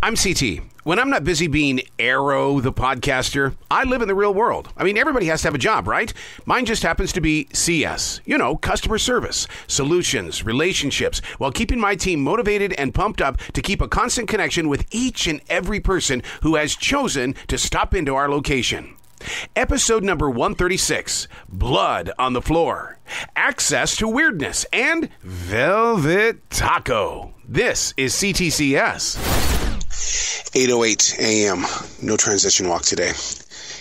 I'm CT. When I'm not busy being Arroe, the podcaster, I live in the real world. I mean, everybody has to have a job, right? Mine just happens to be CS. You know, customer service, solutions, relationships, while keeping my team motivated and pumped up to keep a constant connection with each and every person who has chosen to stop into our location. Episode number 136, Blood on the Floor, Access to Weirdness, and Velvet Taco. This is C.T.C.S. 8:08 a.m. No transition walk today.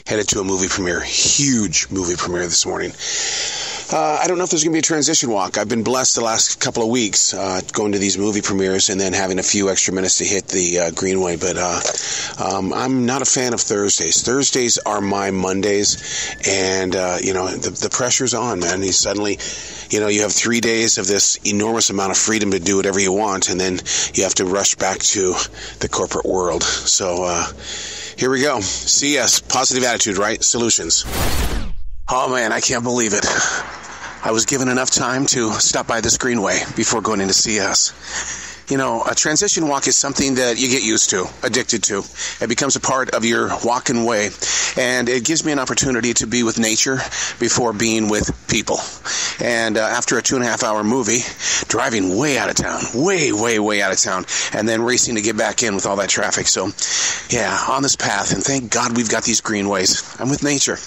Headed to a movie premiere. Huge movie premiere this morning. I don't know if there's going to be a transition walk. I've been blessed the last couple of weeks going to these movie premieres and then having a few extra minutes to hit the Greenway. But I'm not a fan of Thursdays. Thursdays are my Mondays. And, the pressure's on, man. You suddenly, you have 3 days of this enormous amount of freedom to do whatever you want. And then you have to rush back to the corporate world. So here we go. CS, positive attitude, right? Solutions. Oh, man, I can't believe it. I was given enough time to stop by this Greenway before going into CS. A transition walk is something that you get used to, addicted to. It becomes a part of your walking way, and it gives me an opportunity to be with nature before being with people. And after a 2.5-hour movie, driving way out of town, way out of town, and then racing to get back in with all that traffic. So, yeah, on this path, and thank God we've got these Greenways. I'm with nature.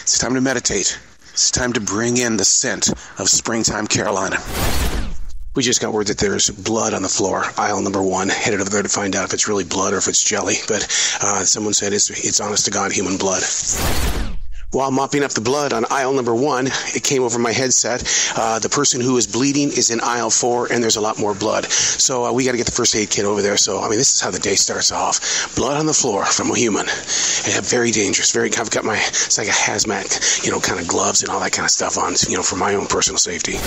It's time to meditate. It's time to bring in the scent of springtime Carolina. We just got word that there's blood on the floor, aisle number 1. Headed over there to find out if it's really blood or if it's jelly. But someone said it's honest to God human blood. While mopping up the blood on aisle number 1, it came over my headset. The person who is bleeding is in aisle 4, and there's a lot more blood. So we got to get the first aid kit over there. So, this is how the day starts off. Blood on the floor from a human. Yeah, very dangerous. I've got it's like a hazmat, kind of gloves and all that kind of stuff on, for my own personal safety.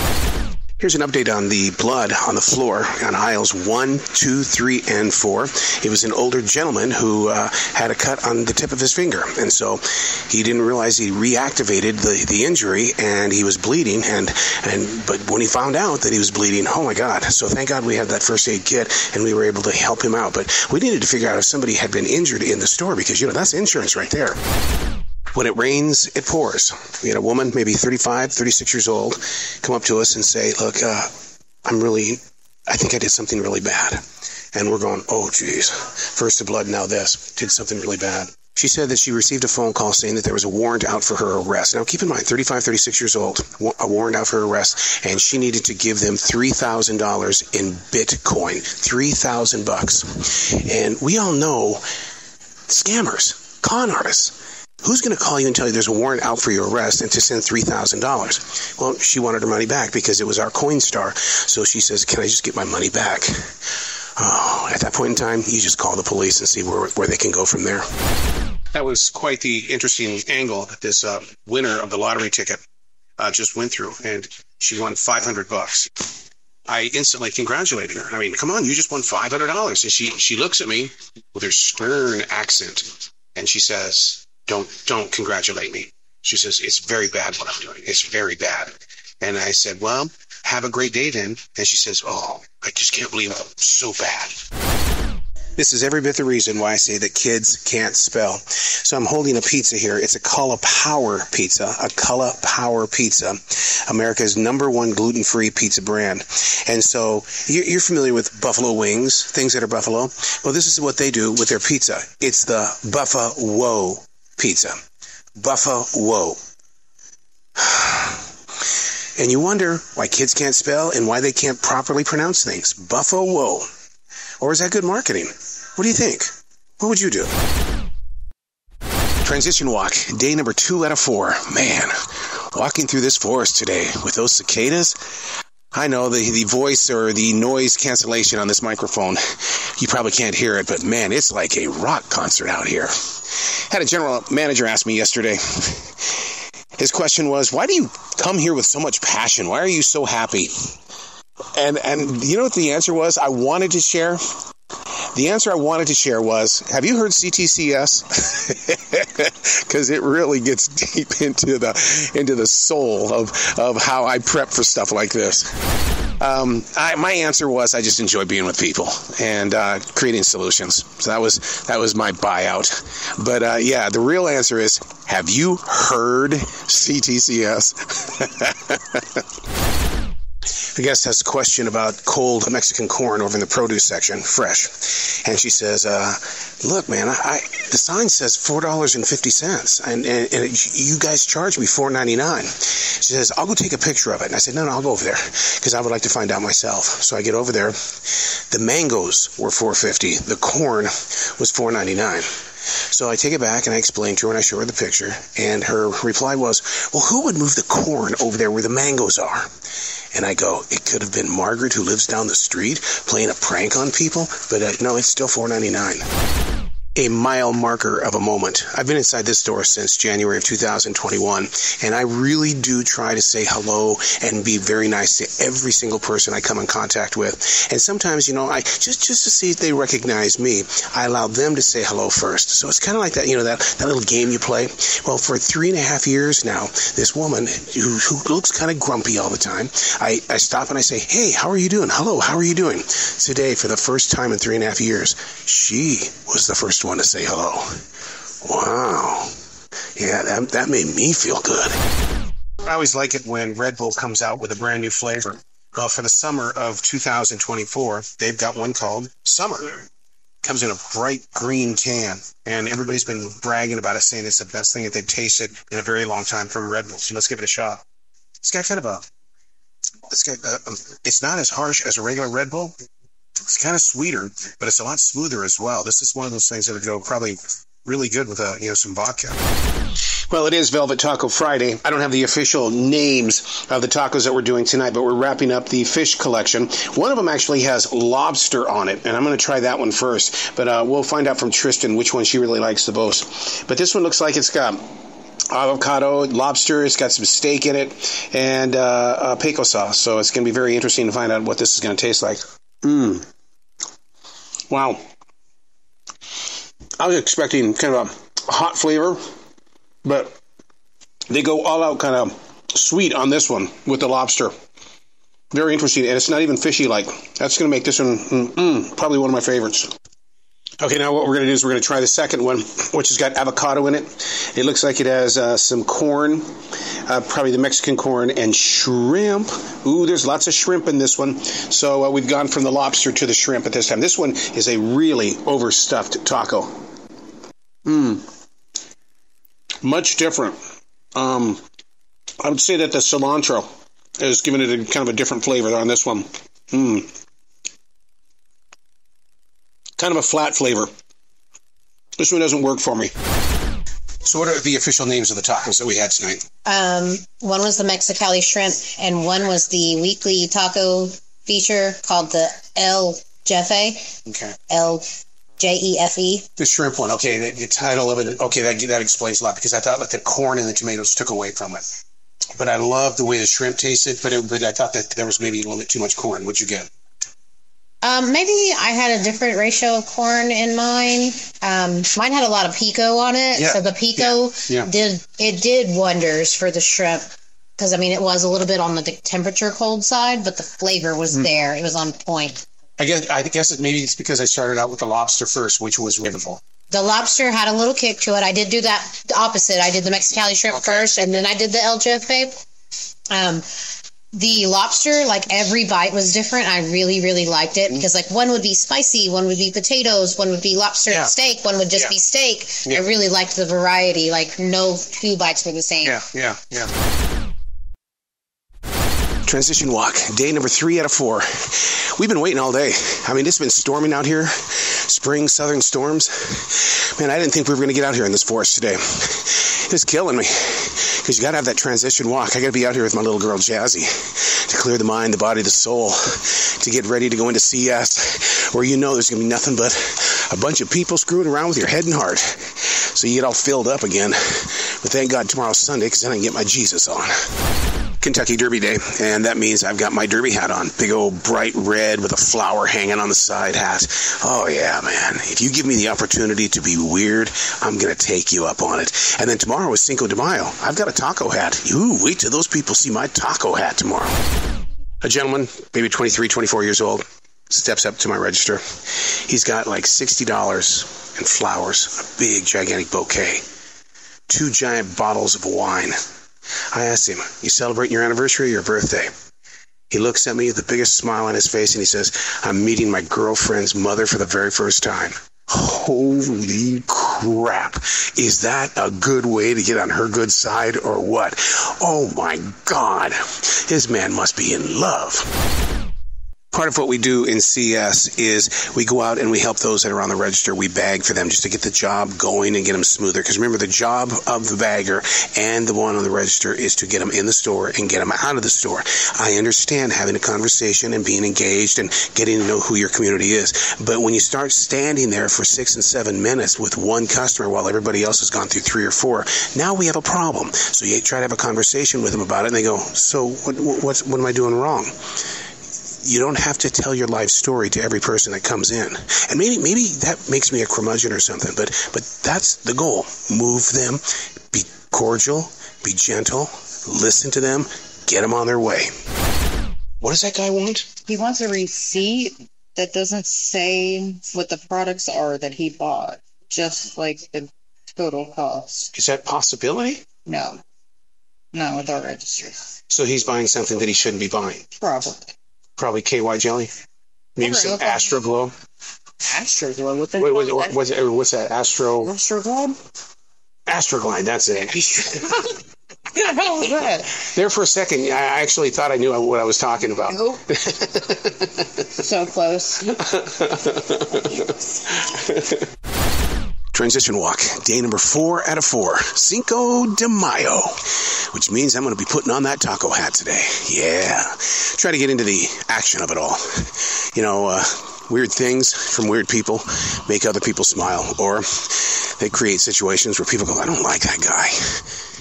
Here's an update on the blood on the floor on aisles 1, 2, 3, and 4. It was an older gentleman who had a cut on the tip of his finger. And so he didn't realize he reactivated the injury and he was bleeding. But when he found out that he was bleeding, oh my God. So thank God we had that first aid kit and we were able to help him out. But we needed to figure out if somebody had been injured in the store because, that's insurance right there. When it rains, it pours. We had a woman, maybe 35, 36 years old, come up to us and say, look, I think I did something really bad. And we're going, oh, geez. First the blood, now this. Did something really bad. She said that she received a phone call saying that there was a warrant out for her arrest. Now, keep in mind, 35, 36 years old, a warrant out for her arrest, and she needed to give them $3,000 in Bitcoin. $3,000. And we all know scammers, con artists. Who's going to call you and tell you there's a warrant out for your arrest and to send $3,000? Well, she wanted her money back because it was our Coinstar. So she says, can I just get my money back? Oh, at that point in time, you just call the police and see where they can go from there. That was quite the interesting angle that this winner of the lottery ticket just went through. And she won $500. I instantly congratulated her. Come on, you just won $500. And she looks at me with her stern accent and she says, Don't congratulate me. She says, it's very bad what I'm doing. It's very bad. And I said, well, have a great day then. And she says, oh, I just can't believe I'm so bad. This is every bit the reason why I say that kids can't spell. So I'm holding a pizza here. It's a Culla Power pizza, America's #1 gluten-free pizza brand. And so you're familiar with buffalo wings, things that are buffalo. Well, this is what they do with their pizza. It's the Buffalo pizza. Buffalo. And you wonder why kids can't spell and why they can't properly pronounce things. Buffalo. Or is that good marketing? What do you think? What would you do? Transition walk, day number 2 out of 4. Man, walking through this forest today with those cicadas. I know the voice or the noise cancellation on this microphone, you probably can't hear it, but man, it's like a rock concert out here. Had a general manager ask me yesterday. His question was, why do you come here with so much passion? Why are you so happy? And you know what the answer was? I wanted to share. The answer I wanted to share was, have you heard C.T.C.S? Because it really gets deep into the soul of how I prep for stuff like this. My answer was I just enjoy being with people and creating solutions. So that was my buyout. But yeah, the real answer is, have you heard C.T.C.S? The guest has a question about cold Mexican corn over in the produce section, fresh. And she says, look, man, the sign says $4.50, and you guys charge me $4.99. She says, I'll go take a picture of it. And I said, no, I'll go over there because I would like to find out myself. So I get over there. The mangoes were $4.50. The corn was $4.99. So I take it back and I explain to her and I show her the picture. And her reply was, well, who would move the corn over there where the mangoes are? And I go, it could have been Margaret who lives down the street playing a prank on people, but no, it's still $4.99. A mile marker of a moment. I've been inside this store since January of 2021, and I really do try to say hello and be very nice to every single person I come in contact with. And sometimes, I just to see if they recognize me, I allow them to say hello first. So it's kind of like that, that little game you play. Well, for 3.5 years now, this woman who looks kind of grumpy all the time, I stop and I say, hey, how are you doing? Hello, how are you doing? Today, for the first time in 3.5 years, she was the first one to say hello. Wow. Yeah, that made me feel good. I always like it when Red Bull comes out with a brand new flavor. Well, for the summer of 2024, they've got one called Summer. Comes in a bright green can, and everybody's been bragging about it, saying it's the best thing that they've tasted in a very long time from Red Bull. So let's give it a shot. It's got it's not as harsh as a regular Red Bull. It's kind of sweeter, but it's a lot smoother as well. This is one of those things that would go probably really good with some vodka. Well, it is Velvet Taco Friday. I don't have the official names of the tacos that we're doing tonight, but we're wrapping up the fish collection. One of them actually has lobster on it, and I'm going to try that one first. But we'll find out from Tristan which one she really likes the most. But this one looks like it's got avocado, lobster, it's got some steak in it, and pico sauce. So it's going to be very interesting to find out what this is going to taste like. Wow. I was expecting kind of a hot flavor, but they go all out kind of sweet on this one with the lobster. Very interesting, and it's not even fishy like. That's going to make this one probably one of my favorites. Okay, now what we're going to do is we're going to try the second one, which has got avocado in it. It looks like it has some corn, probably the Mexican corn, and shrimp. Ooh, there's lots of shrimp in this one. So we've gone from the lobster to the shrimp at this time. This one is a really overstuffed taco. Much different. I would say that the cilantro is giving it kind of a different flavor on this one. Kind of a flat flavor. This one doesn't work for me. So what are the official names of the tacos that we had tonight? One was the Mexicali shrimp, and one was the weekly taco feature called the El Jefe. Okay. El Jefe. The shrimp one. Okay, the title of it. Okay, that explains a lot, because I thought that the corn and the tomatoes took away from it. But I love the way the shrimp tasted, but I thought that there was maybe a little bit too much corn. What'd you get? Maybe I had a different ratio of corn in mine. Mine had a lot of pico on it, so the pico did wonders for the shrimp. Because it was a little bit on the temperature cold side, but the flavor was there. It was on point. I guess maybe it's because I started out with the lobster first, which was wonderful. The lobster had a little kick to it. I did do that the opposite. I did the Mexicali shrimp first, and then I did the El Jefe. The lobster, every bite was different. I really, really liked it because, one would be spicy, one would be potatoes, one would be lobster steak, one would just be steak. I really liked the variety. No two bites were the same. Yeah. Transition walk, day number 3 out of 4. We've been waiting all day. It's been storming out here. Spring, southern storms. Man, I didn't think we were going to get out here in this forest today. It's killing me. Because you got to have that transition walk. I got to be out here with my little girl, Jazzy, to clear the mind, the body, the soul, to get ready to go into CS, where there's going to be nothing but a bunch of people screwing around with your head and heart. So you get all filled up again. But thank God tomorrow's Sunday, because then I can get my Jesus on. Kentucky Derby Day, and that means I've got my derby hat on. Big old bright red with a flower hanging on the side hat. Oh yeah, man. If you give me the opportunity to be weird, I'm going to take you up on it. And then tomorrow is Cinco de Mayo. I've got a taco hat. Ooh, wait till those people see my taco hat tomorrow. A gentleman, maybe 23, 24 years old, steps up to my register. He's got like $60 in flowers, a big, gigantic bouquet, 2 giant bottles of wine. I asked him, you celebrating your anniversary or your birthday? He looks at me with the biggest smile on his face and he says, I'm meeting my girlfriend's mother for the very first time. Holy crap. Is that a good way to get on her good side or what? Oh my God. This man must be in love. Part of what we do in CS is we go out and we help those that are on the register. We bag for them just to get the job going and get them smoother. Because remember, the job of the bagger and the one on the register is to get them in the store and get them out of the store. I understand having a conversation and being engaged and getting to know who your community is. But when you start standing there for 6 and 7 minutes with one customer while everybody else has gone through 3 or 4, now we have a problem. So you try to have a conversation with them about it and they go, so what am I doing wrong? You don't have to tell your life story to every person that comes in. And maybe that makes me a curmudgeon or something, but that's the goal. Move them, be cordial, be gentle, listen to them, get them on their way. What does that guy want? He wants a receipt that doesn't say what the products are that he bought, just like the total cost. Is that a possibility? No. Not with our registry. So he's buying something that he shouldn't be buying? Probably KY jelly. Maybe some Astroglow. Astroglow? What's that? Astroglide? Astroglide, that's it. What the hell is that? There for a second, I actually thought I knew what I was talking about. Nope. So close. Transition walk, day number 4 out of 4, Cinco de Mayo, which means I'm going to be putting on that taco hat today. Yeah. Try to get into the action of it all. You know, weird things from weird people make other people smile, or they create situations where people go, I don't like that guy.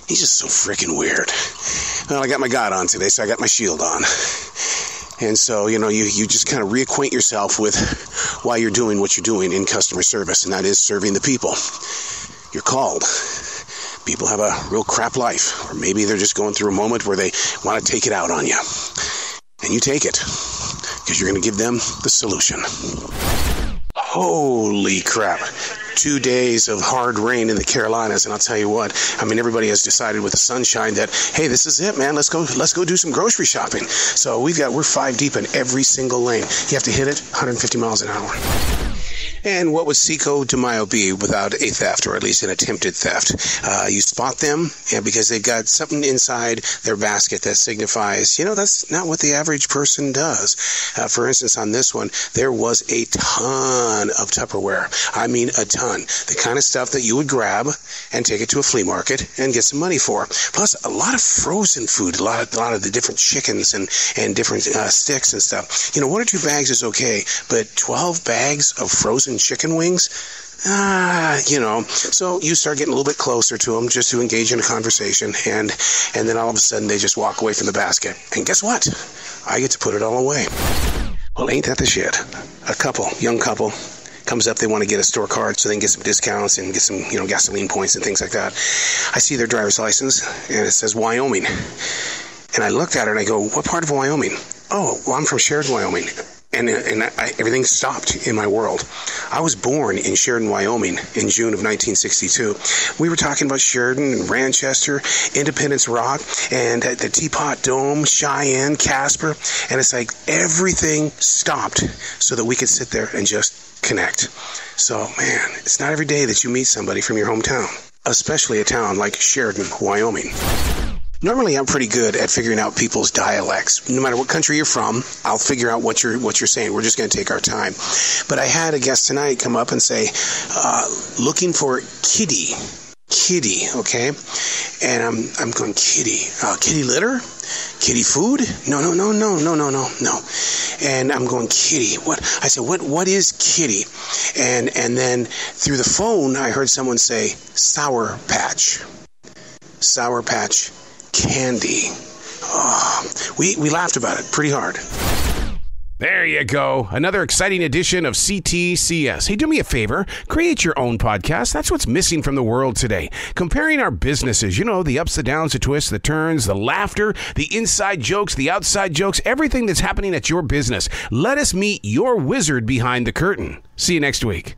He's just so freaking weird. Well, I got my God on today, so I got my shield on. And so, you know, you just kind of reacquaint yourself with why you're doing what you're doing in customer service, and that is serving the people. You're called. People have a real crap life, or maybe they're just going through a moment where they want to take it out on you. And you take it, because you're going to give them the solution. Holy crap. 2 days of hard rain in the Carolinas, and I'll tell you what, I mean, everybody has decided with the sunshine that, hey, this is it, man, let's go do some grocery shopping. So we're 5 deep in every single lane. You have to hit it 150 miles an hour. And what would Cinco de Mayo be without a theft, or at least an attempted theft? You spot them, because they've got something inside their basket that signifies, you know, that's not what the average person does. For instance, on this one, there was a ton of Tupperware. I mean, a ton. The kind of stuff that you would grab and take it to a flea market and get some money for. Plus, a lot of frozen food, a lot of the different chickens and different sticks and stuff. You know, 1 or 2 bags is okay, but 12 bags of frozen chicken wings? You know, so you start getting a little bit closer to them just to engage in a conversation, and then all of a sudden they just walk away from the basket. And guess what? I get to put it all away. Well, ain't that the shit? A young couple, comes up, they want to get a store card so they can get some discounts and get some, you know, gasoline points and things like that. I see their driver's license, and it says Wyoming. And I looked at it and I go, what part of Wyoming? Oh, well, I'm from Sheridan, Wyoming. And everything stopped in my world. I was born in Sheridan, Wyoming in June of 1962. We were talking about Sheridan and Manchester, Independence Rock, and the Teapot Dome, Cheyenne, Casper. And it's like everything stopped so that we could sit there and just connect. So, man, it's not every day that you meet somebody from your hometown, especially a town like Sheridan, Wyoming. Normally, I'm pretty good at figuring out people's dialects. No matter what country you're from, I'll figure out what you're saying. We're just going to take our time. But I had a guest tonight come up and say, looking for kitty, okay? And I'm going, kitty? Kitty litter? Kitty food? No. And I'm going, kitty. What? I said, what is kitty? And then through the phone, I heard someone say, Sour Patch. Sour Patch candy. Oh, we laughed about it pretty hard. There you go. Another exciting edition of C.T.C.S. Hey, do me a favor. Create your own podcast. That's what's missing from the world today. Comparing our businesses, the ups, the downs, the twists, the turns, the laughter, the inside jokes, the outside jokes, everything that's happening at your business. Let us meet your wizard behind the curtain. See you next week.